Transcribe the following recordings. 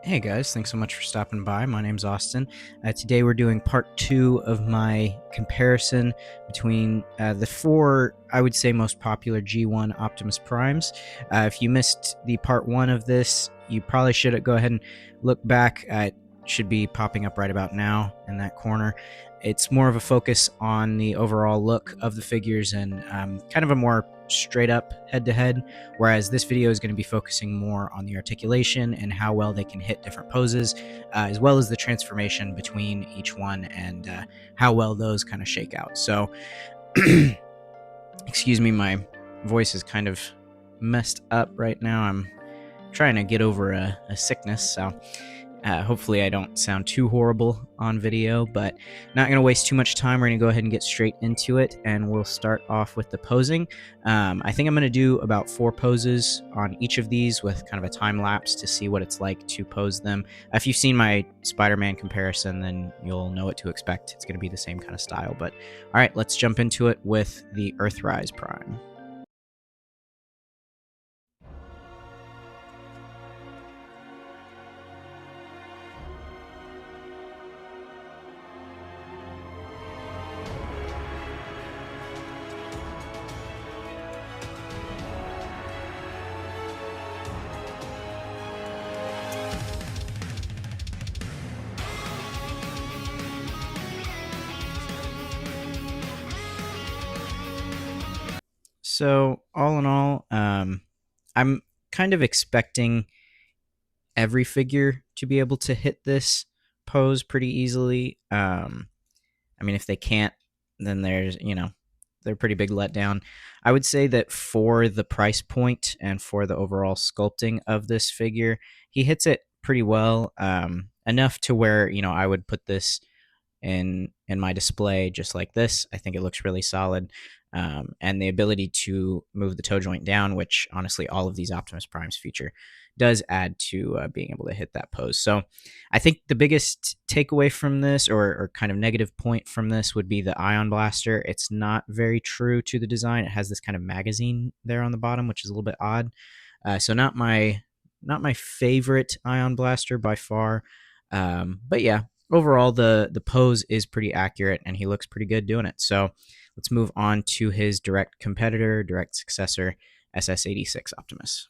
Hey guys, thanks so much for stopping by. My name's Austin. Today we're doing part 2 of my comparison between the four, I would say, most popular G1 Optimus Primes. If you missed the part 1 of this, you probably should go ahead and look back. It should be popping up right about now in that corner. It's more of a focus on the overall look of the figures and kind of a more straight up head to head, whereas this video is going to be focusing more on the articulation and how well they can hit different poses, as well as the transformation between each one and how well those kind of shake out. So, excuse me, my voice is kind of messed up right now. I'm trying to get over a sickness, so hopefully I don't sound too horrible on video, but not going to waste too much time. We're going to go ahead and get straight into it, and we'll start off with the posing. I think I'm going to do about 4 poses on each of these with kind of a time lapse to see what it's like to pose them. If you've seen my Spider-Man comparison, then you'll know what to expect. It's going to be the same kind of style, but all right, let's jump into it with the Earthrise Prime. So, all in all, I'm kind of expecting every figure to be able to hit this pose pretty easily. I mean, if they can't, then they're a pretty big letdown. I would say that for the price point and for the overall sculpting of this figure, he hits it pretty well, enough to where I would put this in my display just like this. I think it looks really solid. And the ability to move the toe joint down, which honestly all of these Optimus Primes feature, does add to being able to hit that pose. So I think the biggest takeaway from this, or kind of negative point from this, would be the Ion Blaster. It's not very true to the design. It has this kind of magazine there on the bottom, which is a little bit odd. So not my favorite Ion Blaster by far. But yeah, overall the pose is pretty accurate and he looks pretty good doing it. So let's move on to his direct competitor, direct successor, SS86 Optimus.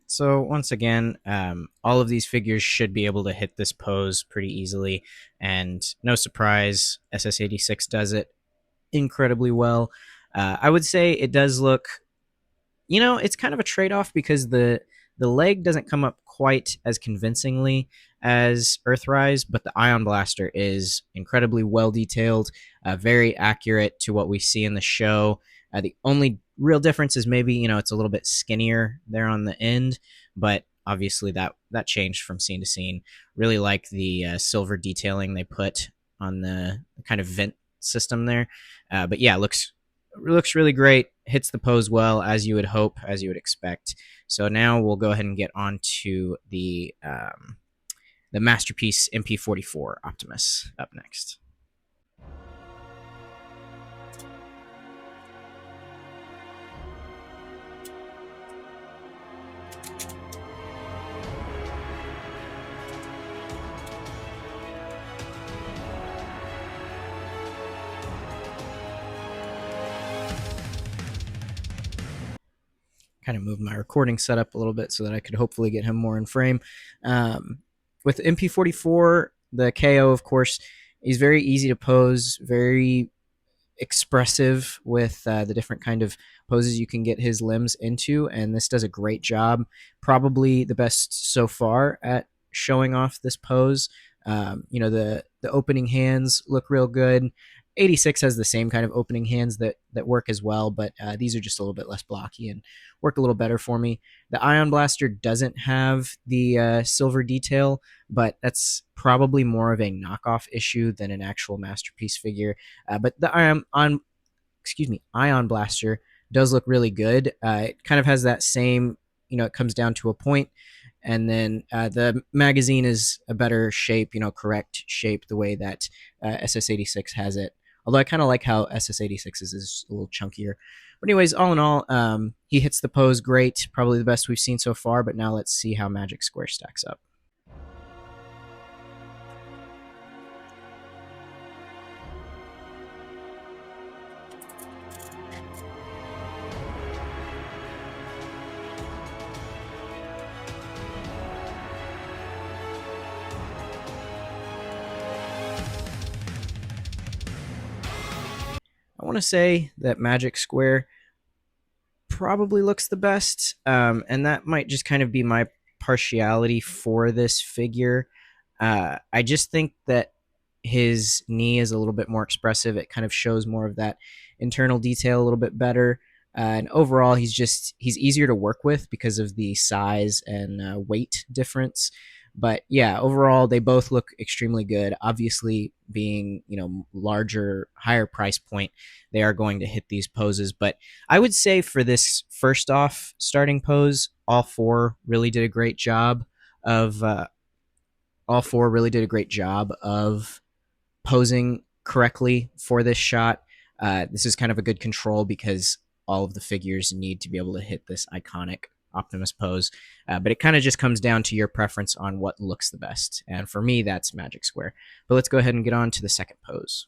So once again, all of these figures should be able to hit this pose pretty easily, and no surprise, SS86 does it incredibly well. I would say it does look, it's kind of a trade-off because the leg doesn't come up quite as convincingly as Earthrise, but the Ion Blaster is incredibly well detailed, very accurate to what we see in the show. The only real difference is maybe it's a little bit skinnier there on the end, but obviously that changed from scene to scene. Really like the silver detailing they put on the kind of vent system there. But yeah, looks really great. Hits the pose well, as you would hope, as you would expect. So now we'll go ahead and get on to the masterpiece MP44 Optimus up next. Kind of moved my recording setup a little bit so that I could hopefully get him more in frame. With MP44, the KO, of course, is very easy to pose, very expressive with the different kind of poses you can get his limbs into, and this does a great job. Probably the best so far at showing off this pose. The opening hands look real good. 86 has the same kind of opening hands that work as well, but these are just a little bit less blocky and work a little better for me. The Ion Blaster doesn't have the silver detail, but that's probably more of a knockoff issue than an actual masterpiece figure. But the excuse me, Ion Blaster does look really good. It kind of has that same, it comes down to a point, and then the magazine is a better shape, correct shape, the way that SS86 has it. Although I kind of like how SS86 is a little chunkier. But anyways, all in all, he hits the pose great, probably the best we've seen so far. But now let's see how Magic Square stacks up. I want to say that Magic Square probably looks the best, and that might just kind of be my partiality for this figure. I just think that his knee is a little bit more expressive. It kind of shows more of that internal detail a little bit better. And overall, he's easier to work with because of the size and weight difference. But yeah, overall, they both look extremely good. Obviously, being larger, higher price point, they are going to hit these poses. But I would say for this first off starting pose, of all four really did a great job of posing correctly for this shot. This is kind of a good control because all of the figures need to be able to hit this iconic Optimus pose. But it kind of just comes down to your preference on what looks the best. And for me, that's Magic Square. But let's go ahead and get on to the second pose.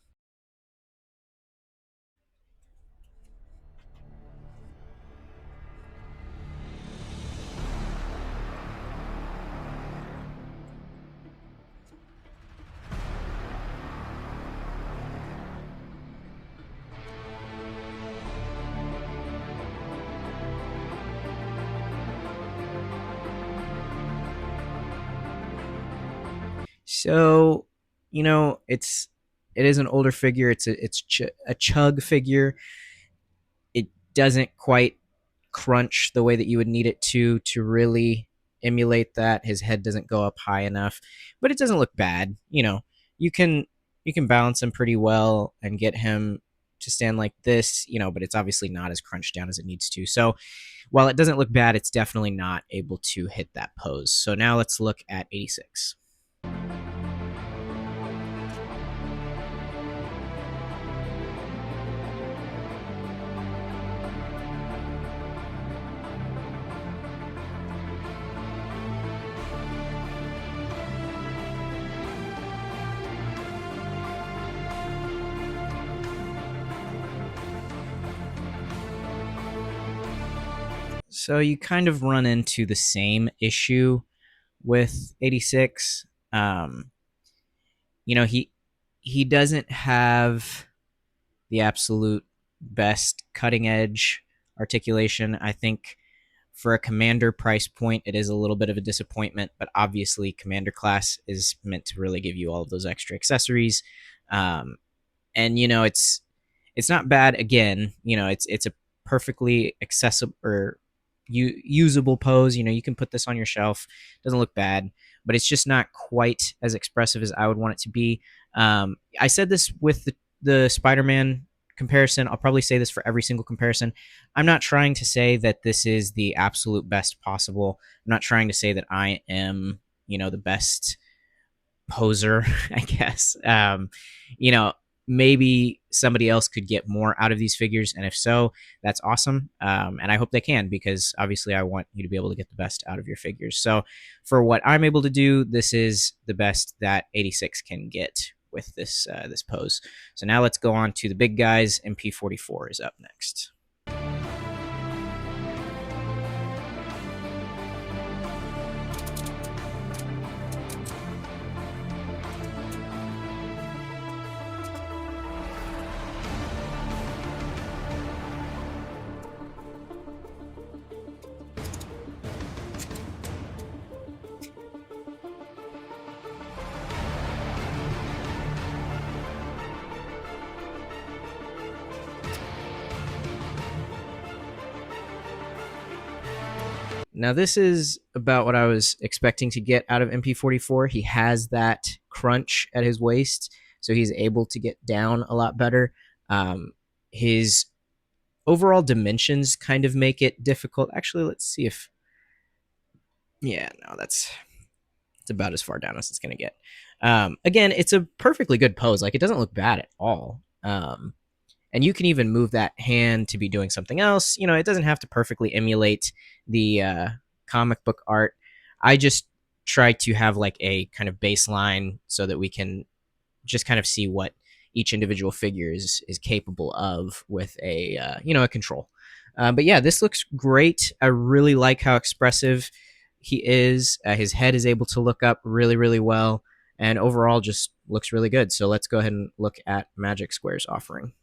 So, it is an older figure. It's a chug figure. It doesn't quite crunch the way that you would need it to really emulate that. His head doesn't go up high enough, but it doesn't look bad. You can balance him pretty well and get him to stand like this, but it's obviously not as crunched down as it needs to. So while it doesn't look bad, it's definitely not able to hit that pose. So now let's look at 86. So you kind of run into the same issue with 86. You know, he doesn't have the absolute best cutting edge articulation. I think for a commander price point, it is a little bit of a disappointment, but obviously, commander class is meant to really give you all of those extra accessories. Um, and it's not bad. Again, it's a perfectly accessible or usable pose. You can put this on your shelf. Doesn't look bad, but it's just not quite as expressive as I would want it to be. I said this with the Spider-Man comparison. I'll probably say this for every single comparison. I'm not trying to say that this is the absolute best possible. I'm not trying to say that I am, the best poser, I guess. You know, Maybe somebody else could get more out of these figures, and if so, that's awesome. And I hope they can, because obviously I want you to be able to get the best out of your figures. So for what I'm able to do, this is the best that 86 can get with this pose. So now let's go on to the big guys. MP44 is up next. Now, this is about what I was expecting to get out of MP44. He has that crunch at his waist, so he's able to get down a lot better. Um, his overall dimensions kind of make it difficult. Actually, let's see if, yeah, no, that's it's about as far down as it's going to get. Again, it's a perfectly good pose. Like, it doesn't look bad at all. And you can even move that hand to be doing something else. You know, it doesn't have to perfectly emulate the comic book art. I just try to have like a kind of baseline so that we can just kind of see what each individual figure is capable of with a a control. But yeah, this looks great. I really like how expressive he is. His head is able to look up really, really well, and overall just looks really good. So let's go ahead and look at Magic Square's offering.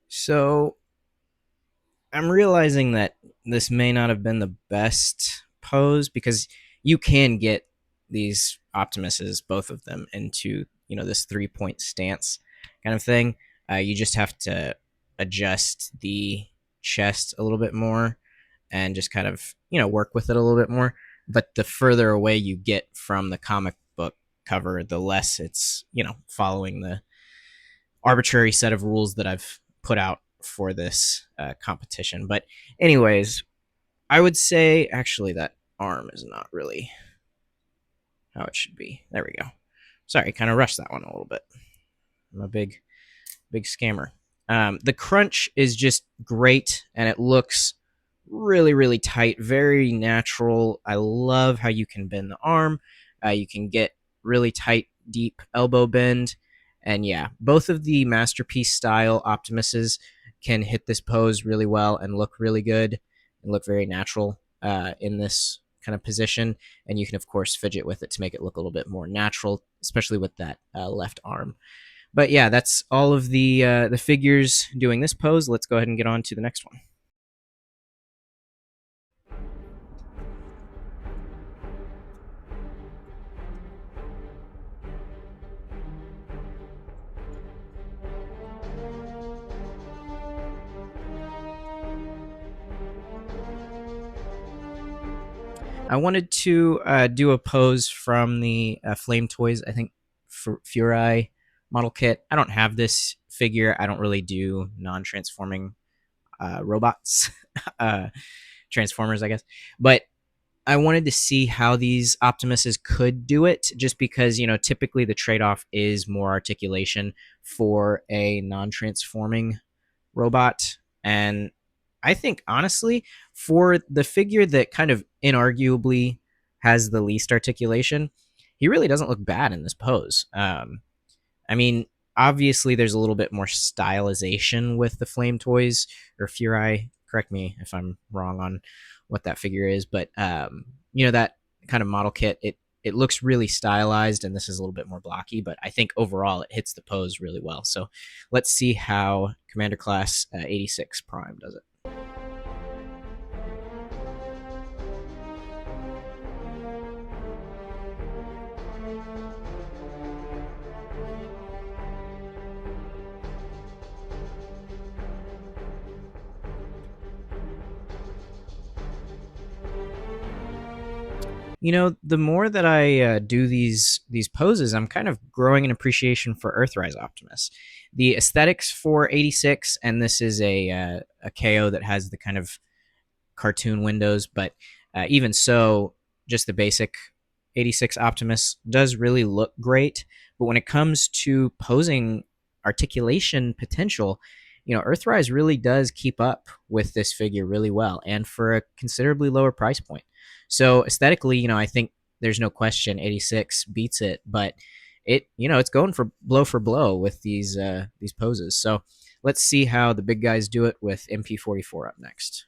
So I'm realizing that this may not have been the best pose because you can get these Optimuses, both of them, into this 3 point stance kind of thing. You just have to adjust the chest a little bit more and just kind of work with it a little bit more. But the further away you get from the comic book cover, the less it's following the arbitrary set of rules that I've put out for this competition. But anyways, I would say actually that arm is not really how it should be. There we go. Sorry, kind of rushed that one a little bit. I'm a big scammer. The crunch is just great, and it looks really, really tight, very natural. I love how you can bend the arm. You can get really tight, deep elbow bend. And yeah, both of the Masterpiece style Optimuses can hit this pose really well and look really good and look very natural in this kind of position. And you can, of course, fidget with it to make it look a little bit more natural, especially with that left arm. But yeah, that's all of the figures doing this pose. Let's go ahead and get on to the next one. I wanted to do a pose from the Flame Toys, I think, Furai model kit. I don't have this figure. I don't really do non-transforming robots, Transformers, I guess. But I wanted to see how these Optimuses could do it, just because typically the trade-off is more articulation for a non-transforming robot. And I think, honestly, for the figure that kind of inarguably has the least articulation, he really doesn't look bad in this pose. I mean, obviously, there's a little bit more stylization with the Flame Toys or Furai. Correct me if I'm wrong on what that figure is, but that kind of model kit, it looks really stylized, and this is a little bit more blocky, but I think overall it hits the pose really well. So let's see how Commander Class 86 Prime does it. The more that I do these poses, I'm kind of growing an appreciation for Earthrise Optimus. The aesthetics for 86, and this is a KO that has the kind of cartoon windows, but even so, just the basic 86 Optimus does really look great. But when it comes to posing articulation potential, Earthrise really does keep up with this figure really well, and for a considerably lower price point. So aesthetically, I think there's no question 86 beats it, but it's going for blow with these poses. So let's see how the big guys do it with MP44 up next.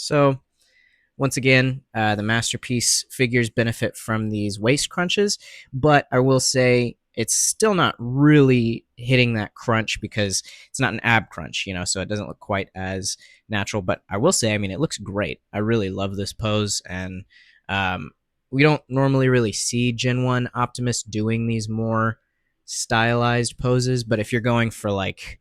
So once again, the masterpiece figures benefit from these waist crunches, but I will say it's still not really hitting that crunch because it's not an ab crunch, so it doesn't look quite as natural. But I will say, I mean, it looks great. I really love this pose, and we don't normally really see Gen 1 Optimus doing these more stylized poses, but if you're going for like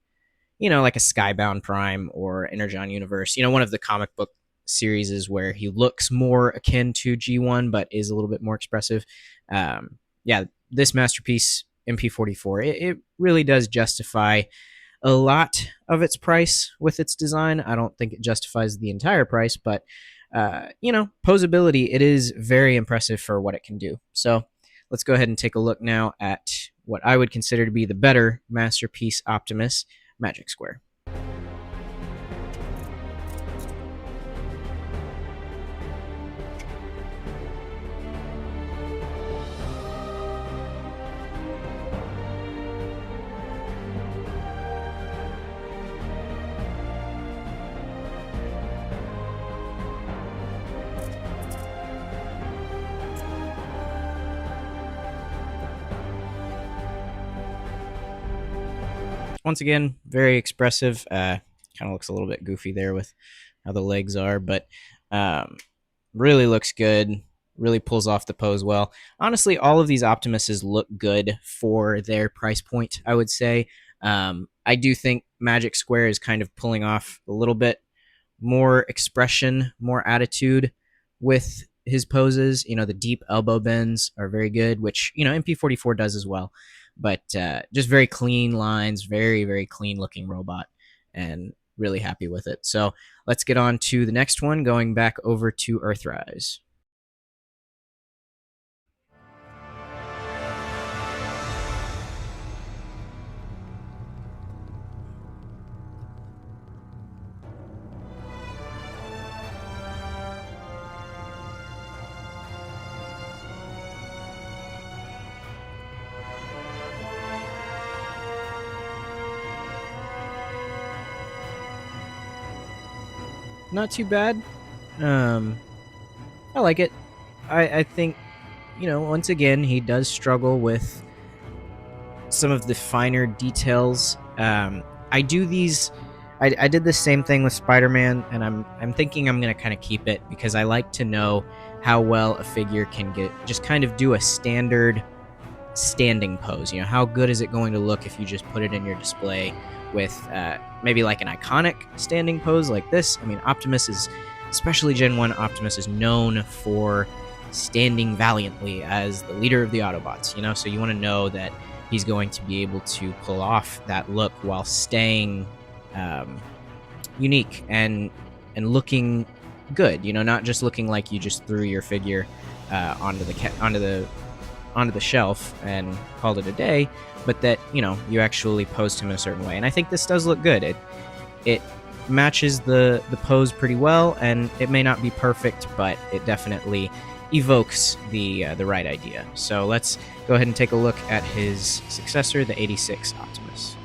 a Skybound Prime or Energon Universe, one of the comic book series is where he looks more akin to G1 but is a little bit more expressive. Yeah, this masterpiece MP44, it really does justify a lot of its price with its design. I don't think it justifies the entire price, but posability, it is very impressive for what it can do. So let's go ahead and take a look now at what I would consider to be the better masterpiece Optimus, Magic Square. Once again, very expressive. Kind of looks a little bit goofy there with how the legs are, but um, really looks good. Really pulls off the pose well. Honestly, all of these Optimuses look good for their price point, I would say. I do think Magic Square is kind of pulling off a little bit more expression, more attitude with his poses. The deep elbow bends are very good, which, MP44 does as well. But just very clean lines, very, very clean looking robot, and really happy with it. So let's get on to the next one, going back over to Earthrise. Not too bad. Um, I like it. I think, once again, he does struggle with some of the finer details. I do these. I did the same thing with Spider-Man, and I'm thinking I'm gonna kind of keep it because I like to know how well a figure can get. Just kind of do a standard standing pose. How good is it going to look if you just put it in your display with maybe like an iconic standing pose like this? I mean, Optimus is, especially Gen 1 Optimus, is known for standing valiantly as the leader of the Autobots, so you want to know that he's going to be able to pull off that look while staying unique and looking good, not just looking like you just threw your figure onto the shelf and called it a day, but that you actually posed him in a certain way. And I think this does look good. It matches the pose pretty well, and it may not be perfect, but it definitely evokes the right idea. So let's go ahead and take a look at his successor, the 86 Optimus.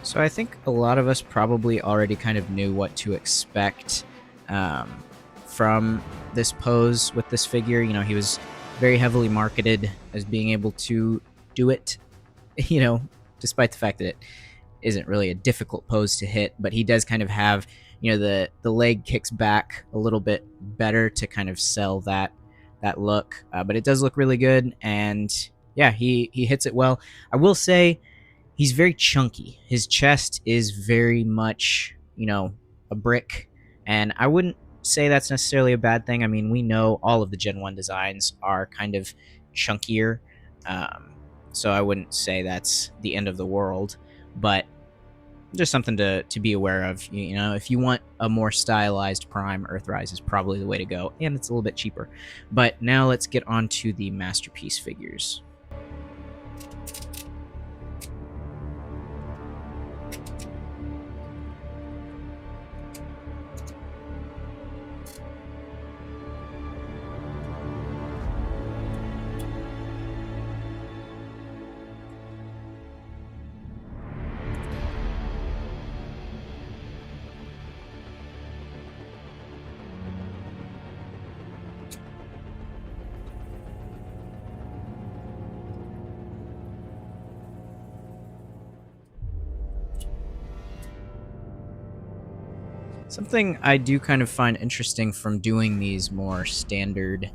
So I think a lot of us probably already kind of knew what to expect from this pose with this figure. He was very heavily marketed as being able to do it, despite the fact that it isn't really a difficult pose to hit, but he does kind of have, the leg kicks back a little bit better to kind of sell that look. But it does look really good, and yeah, he hits it well. I will say he's very chunky. His chest is very much, a brick. And I wouldn't say that's necessarily a bad thing. I mean, we know all of the Gen 1 designs are kind of chunkier. So I wouldn't say that's the end of the world. But just something to be aware of. You know, if you want a more stylized Prime, Earthrise is probably the way to go, and it's a little bit cheaper. But now let's get on to the Masterpiece figures. Something I do kind of find interesting from doing these more standard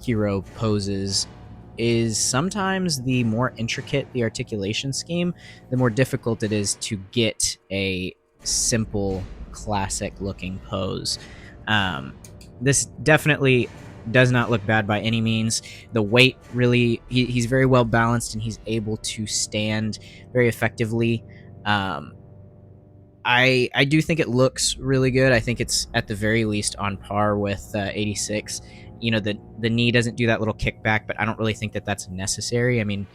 hero poses is sometimes the more intricate the articulation scheme, the more difficult it is to get a simple, classic looking pose. Um, this definitely does not look bad by any means. The weight really, he's very well balanced and he's able to stand very effectively. Um, I do think it looks really good. I think it's at the very least on par with 86. You know, the knee doesn't do that little kickback, but I don't really think that that's necessary. I mean,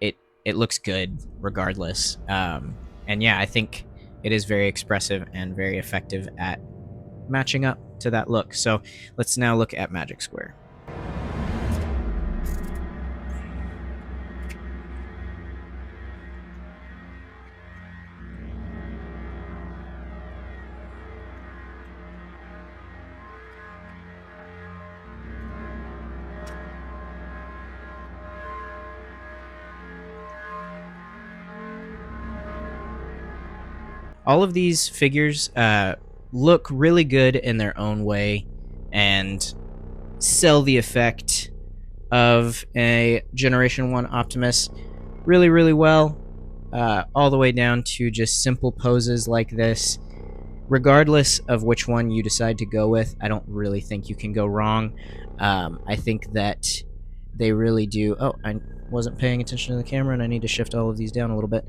it looks good regardless. And yeah, I think it is very expressive and very effective at matching up to that look. So let's now look at Magic Square. All of these figures look really good in their own way and sell the effect of a Generation 1 Optimus really, really well, all the way down to just simple poses like this. Regardless of which one you decide to go with, I don't really think you can go wrong. I think that they really do. Oh, I wasn't paying attention to the camera, and I need to shift all of these down a little bit.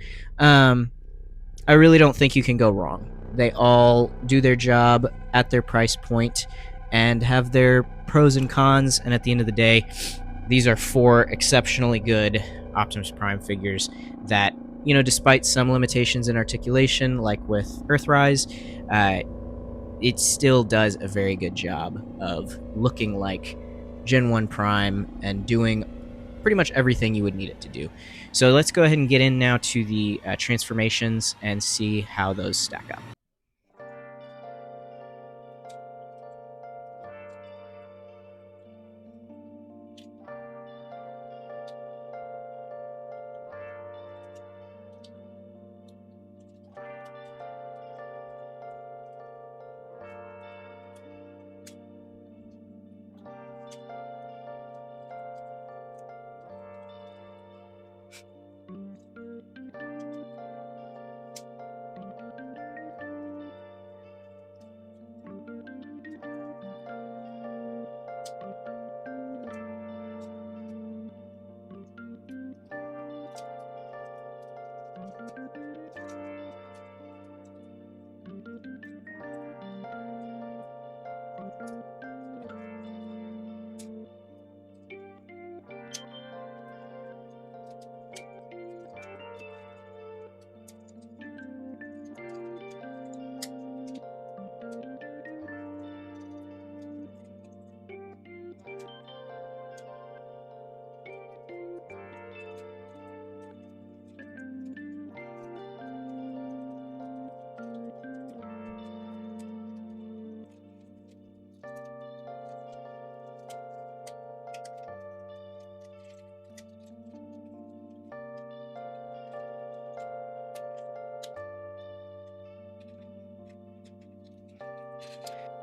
I really don't think you can go wrong. They all do their job at their price point and have their pros and cons, and at the end of the day, these are 4 exceptionally good Optimus Prime figures that, you know, despite some limitations in articulation, like with Earthrise, it still does a very good job of looking like Gen 1 Prime and doing pretty much everything you would need it to do. So let's go ahead and get in now to the transformations and see how those stack up.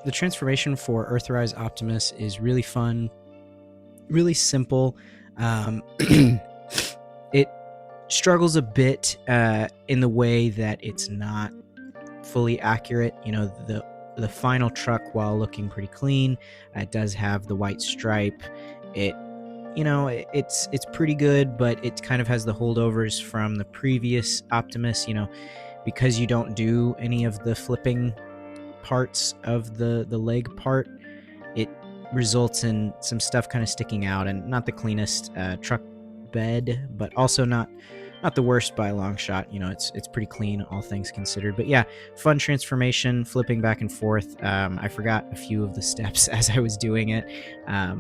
The transformation for Earthrise Optimus is really fun, really simple. It struggles a bit in the way that it's not fully accurate. You know, the final truck, while looking pretty clean, it does have the white stripe. It, you know, it's pretty good, but it kind of has the holdovers from the previous Optimus. You know, because you don't do any of the flipping parts of the leg part, it results in some stuff kind of sticking out, and not the cleanest truck bed, but also not the worst by a long shot. It's pretty clean, all things considered. But yeah, fun transformation, flipping back and forth. I forgot a few of the steps as I was doing it,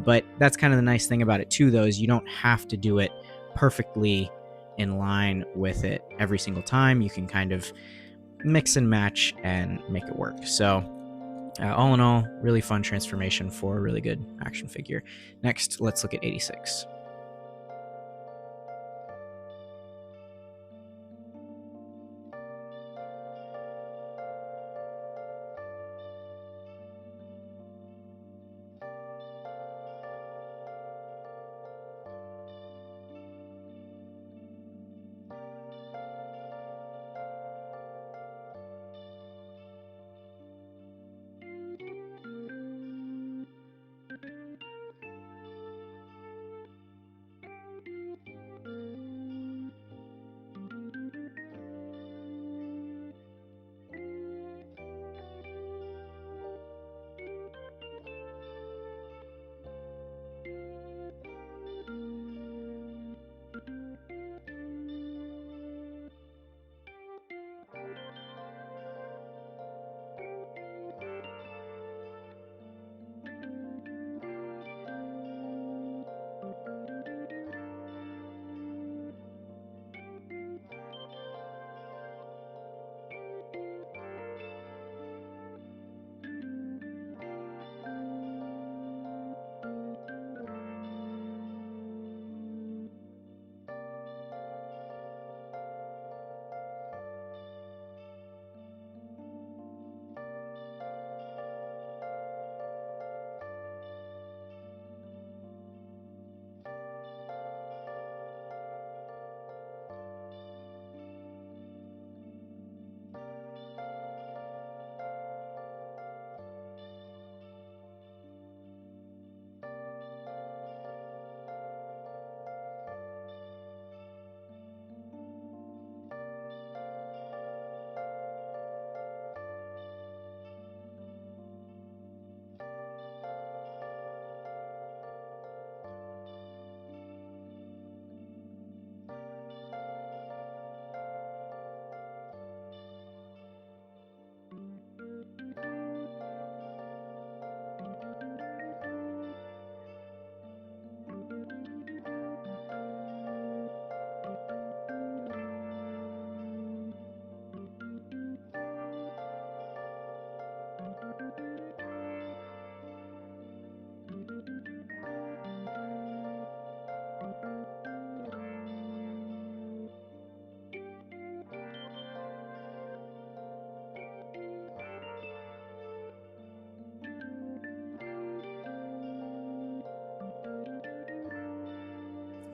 but that's kind of the nice thing about it too, though, is you don't have to do it perfectly in line with it every single time. You can kind of mix and match and make it work. So all in all, really fun transformation for a really good action figure. Next, let's look at 86.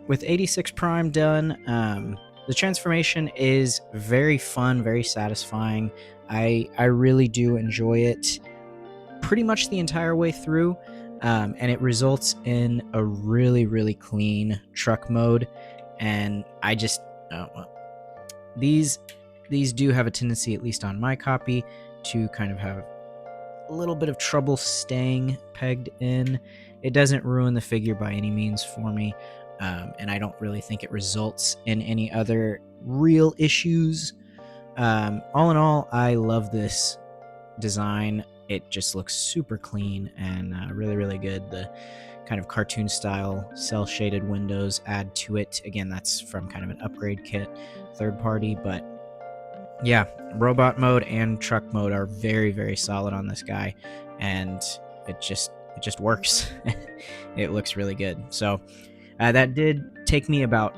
With 86 Prime done, the transformation is very fun, very satisfying. I really do enjoy it pretty much the entire way through, and it results in a really, really clean truck mode. And I just, well, these do have a tendency, at least on my copy, to kind of have a little bit of trouble staying pegged in. It doesn't ruin the figure by any means for me, and I don't really think it results in any other real issues. All in all, I love this design. It just looks super clean and really, really good. The kind of cartoon style cell shaded windows add to it. Again, that's from kind of an upgrade kit, third party, but yeah, robot mode and truck mode are very, very solid on this guy, and it just works. It looks really good. So that did take me about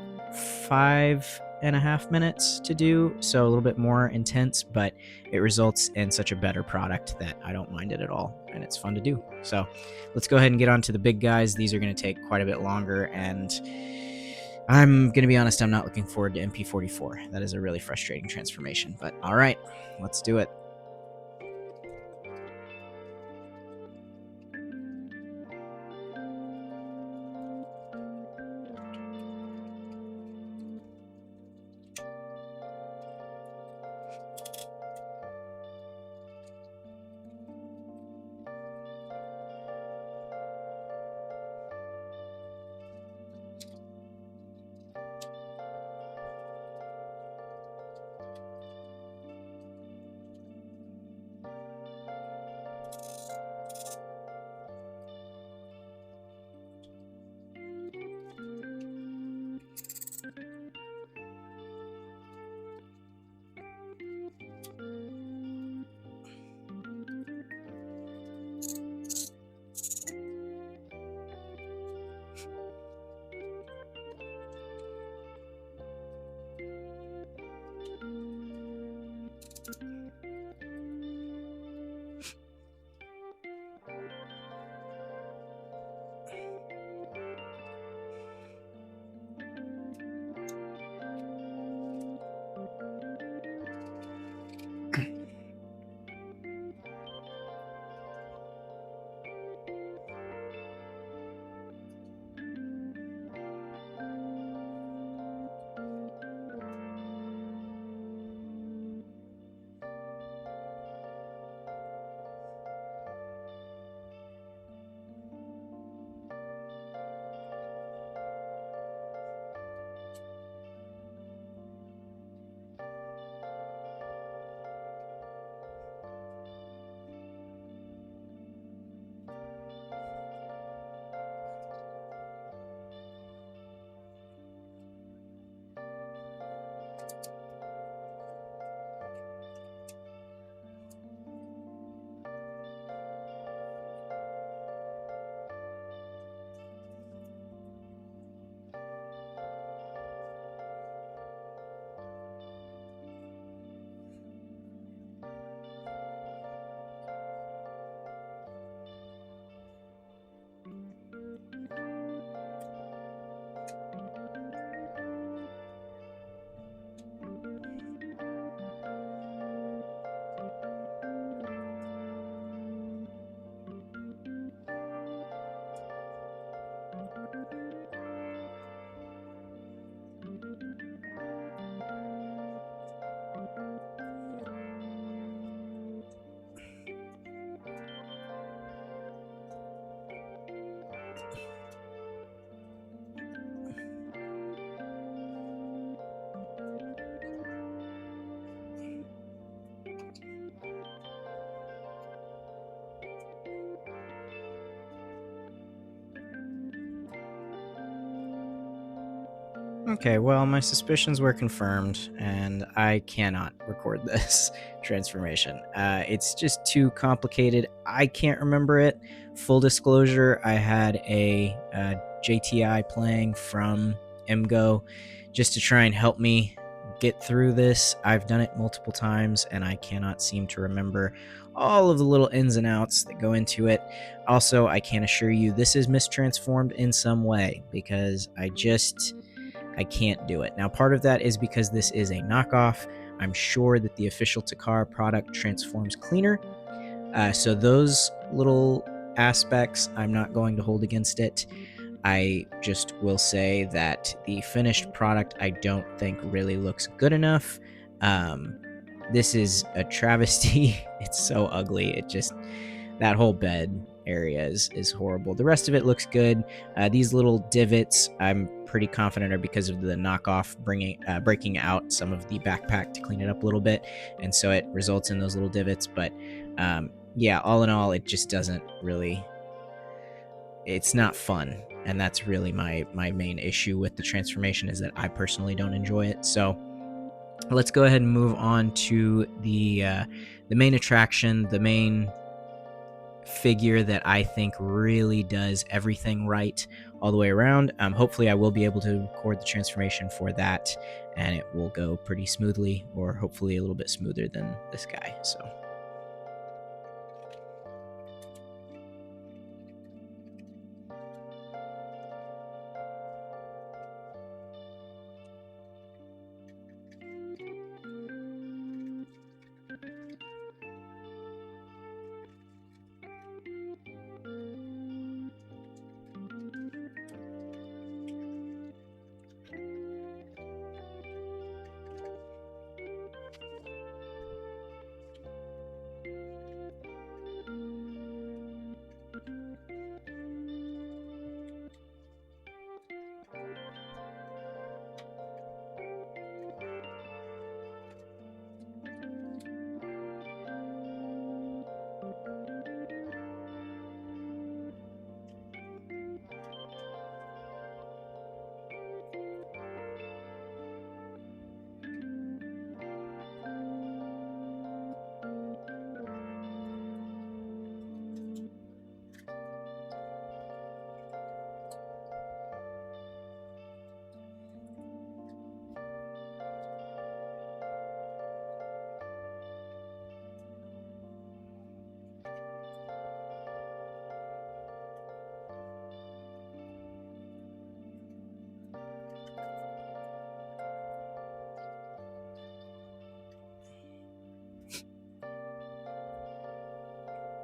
5.5 minutes to do, so a little bit more intense, but it results in such a better product that I don't mind it at all, and it's fun to do. So let's go ahead and get on to the big guys. These are going to take quite a bit longer, and I'm going to be honest, I'm not looking forward to MP44. That is a really frustrating transformation, but all right, let's do it. Okay, well, my suspicions were confirmed, and I cannot record this transformation. It's just too complicated. I can't remember it. Full disclosure, I had a JTI playing from MGO just to try and help me get through this. I've done it multiple times, and I cannot seem to remember all of the little ins and outs that go into it. Also, I can assure you this is mistransformed in some way because I can't do it. Now, part of that is because this is a knockoff. I'm sure that the official Takara product transforms cleaner. So those little aspects I'm not going to hold against it. I just will say that the finished product I don't think really looks good enough. This is a travesty. It's so ugly. That whole bed area is horrible. The rest of it looks good. These little divots, I'm pretty confident are because of the knockoff breaking out some of the backpack to clean it up a little bit, and so it results in those little divots. But yeah, all in all, it just doesn't really. It's not fun, and that's really my main issue with the transformation is that I personally don't enjoy it. So let's go ahead and move on to the main attraction, the main figure that I think really does everything right all the way around. Hopefully, I will be able to record the transformation for that, and it will go pretty smoothly, or hopefully a little bit smoother than this guy. So.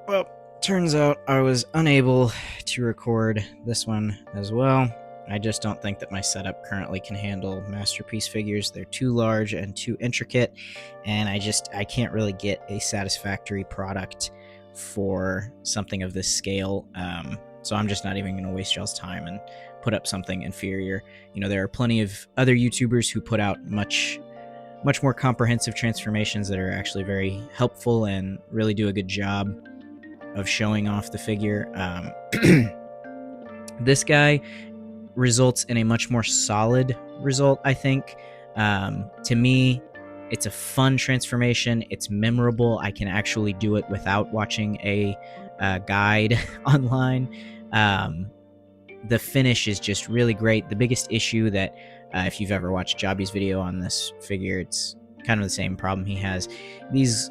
Well, turns out I was unable to record this one as well. I just don't think that my setup currently can handle masterpiece figures. They're too large and too intricate, and I can't really get a satisfactory product for something of this scale. So I'm just not even going to waste y'all's time and put up something inferior. You know, there are plenty of other YouTubers who put out much more comprehensive transformations that are actually very helpful and really do a good job of showing off the figure. This guy results in a much more solid result, I think. To me, it's a fun transformation. It's memorable. I can actually do it without watching a guide online. The finish is just really great. The biggest issue that, if you've ever watched Jobby's video on this figure, it's kind of the same problem he has. These,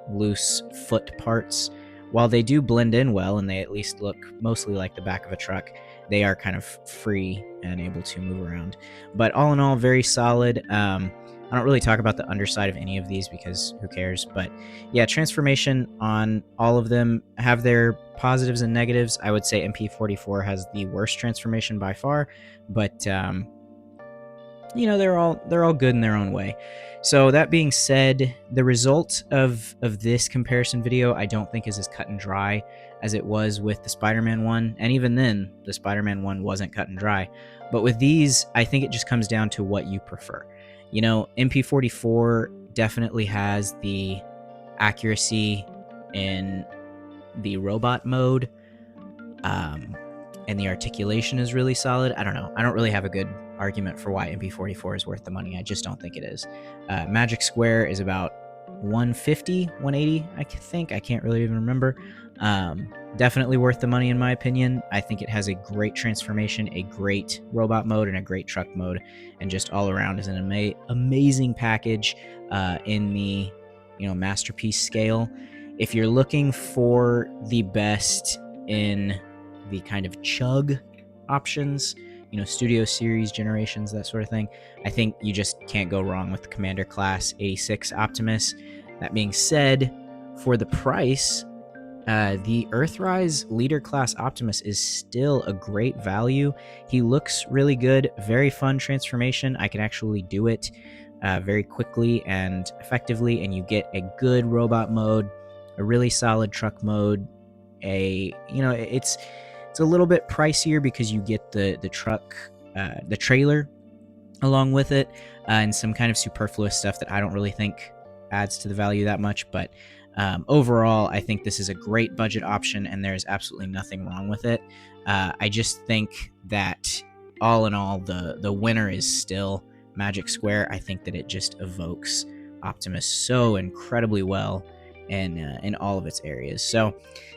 loose foot parts, while they do blend in well and they at least look mostly like the back of a truck, they are kind of free and able to move around. But all in all, very solid. I don't really talk about the underside of any of these because who cares? But yeah, transformation on all of them have their positives and negatives. I would say MP44 has the worst transformation by far, but they're all good in their own way. So that being said, the result of this comparison video I don't think is as cut and dry as it was with the Spider-Man one, and even then the Spider-Man one wasn't cut and dry. But with these, I think it just comes down to what you prefer. MP44 definitely has the accuracy in the robot mode, and the articulation is really solid. I don't know. I don't really have a good argument for why MP44 is worth the money. I just don't think it is. Magic Square is about 150, 180, I think. I can't really even remember. Definitely worth the money in my opinion. I think it has a great transformation, a great robot mode, and a great truck mode, and just all around is an amazing package in the masterpiece scale. If you're looking for the best in the kind of chug options, Studio Series generations, that sort of thing, I think you just can't go wrong with the Commander Class 86 Optimus. That being said, for the price, the Earthrise Leader Class Optimus is still a great value. He looks really good, very fun transformation. I can actually do it very quickly and effectively, and you get a good robot mode, a really solid truck mode. It's a little bit pricier because you get the truck, the trailer along with it, and some kind of superfluous stuff that I don't really think adds to the value that much. But overall, I think this is a great budget option, and there's absolutely nothing wrong with it. I just think that all in all, the winner is still Magic Square. I think that it just evokes Optimus so incredibly well in all of its areas. So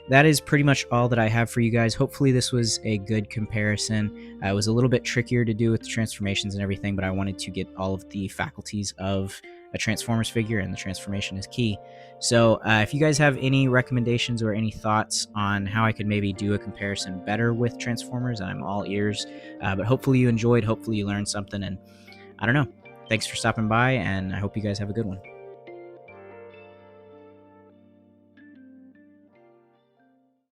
that is pretty much all that I have for you guys. Hopefully this was a good comparison. It was a little bit trickier to do with the transformations and everything, but I wanted to get all of the faculties of a Transformers figure, and the transformation is key. So if you guys have any recommendations or any thoughts on how I could maybe do a comparison better with Transformers, I'm all ears. But hopefully you enjoyed, hopefully you learned something, and I don't know. Thanks for stopping by, and I hope you guys have a good one.